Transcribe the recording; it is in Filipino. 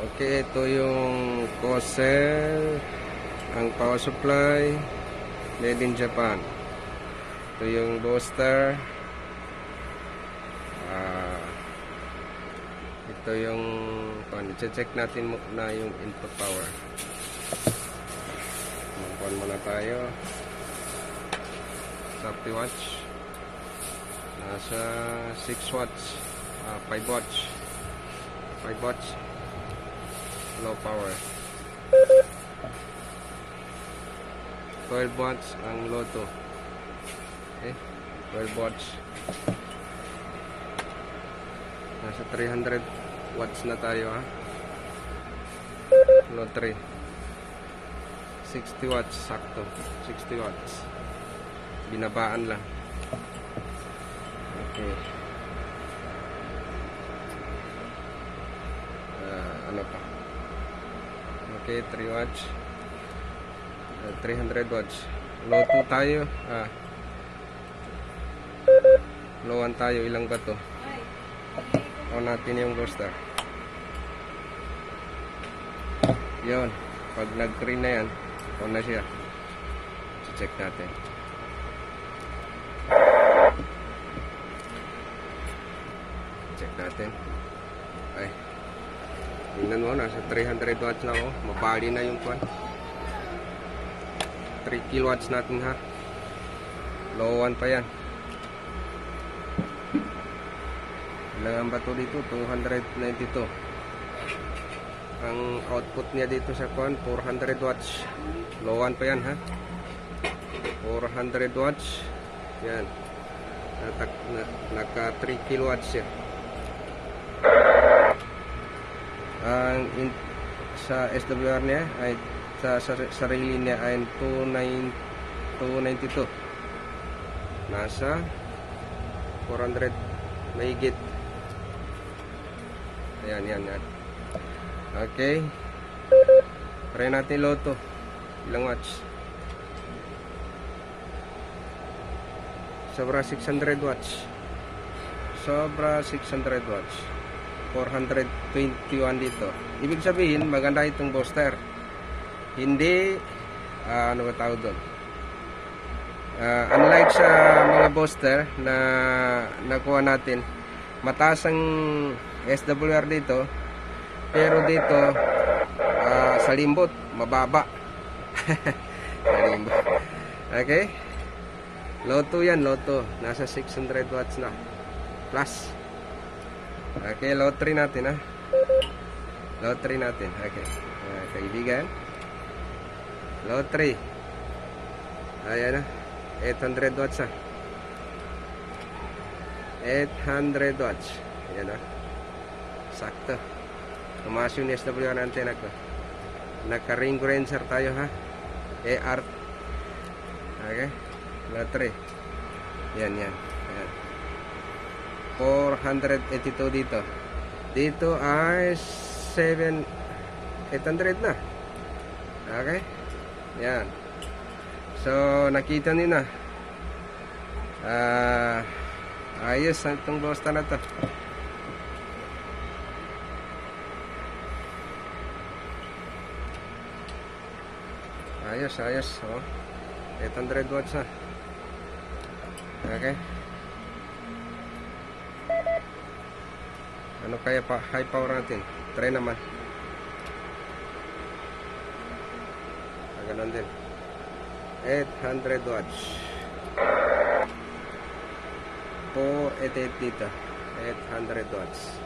Okay, ito yung Kosel, ang power supply, made in Japan. Ito yung booster. Ito yung check natin na yung input power. Mag-on muna tayo. Safety watch. Nasa 6 watts, 5 watts. 5 watts. Low power. 12 watts ang Lotto. Okay, 12 watts. Nasa 300 watts na tayo, ha. Low 3. 60 watts sakto. 60 watts. Binabaan lang. Okay. Ano pa? Okay, 3 watts. 300 watts. Low 2 tayo. Low 1 tayo. Ilang ba to? On natin yung booster. Yun. Pag nag-green na yan, on na siya. Check natin. Check natin. Ay. Tingnan mo, nasa 300 watts na ako. Mabali na yung kwan. 3 kilowatts natin, ha. Low 1 pa yan. Ilangan ba ito dito? 292. Ang output niya dito sa kwan, 400 watts. Low 1 pa yan, ha. 400 watts. Yan. Naka 3 kilowatts siya. Sa SWR niya ay sa sarili niya ay 292. Nasa 400 mahigit. Ayan. Okay. Try natin Lotto. Ilang watts? Sobra 600 watts. Sobra 600 watts. 421 dito. Ibig sabihin, maganda itong booster. Hindi, ano ba tawag doon? Unlike sa mga booster na nakuha natin, mataas ang SWR dito, pero dito, sa limbot, mababa. Sa limbot. Okay? Lotto yan, Lotto. Nasa 600 watts na. Plus. Okay, low 3 natin, ha. Low 3 natin. Okay. Kaibigan. Low 3. Ayan, ha. 800 watts, ha. 800 watts. Ayan, ha. Sakto. Tumaas yung SWR na antena ko. Naka-ring condenser tayo, ha. AR. Okay. Low 3. Yan. Ayan. 482 dito. Dito ay 800 na. Okay? Yan. So, nakita niyo na. Ayos itong booster na to. Ayos. Oh. 800 watts na. Okay? Ano kaya pa high power natin? Try naman. Ganun din. 800 watts. 488 dito. 800 watts.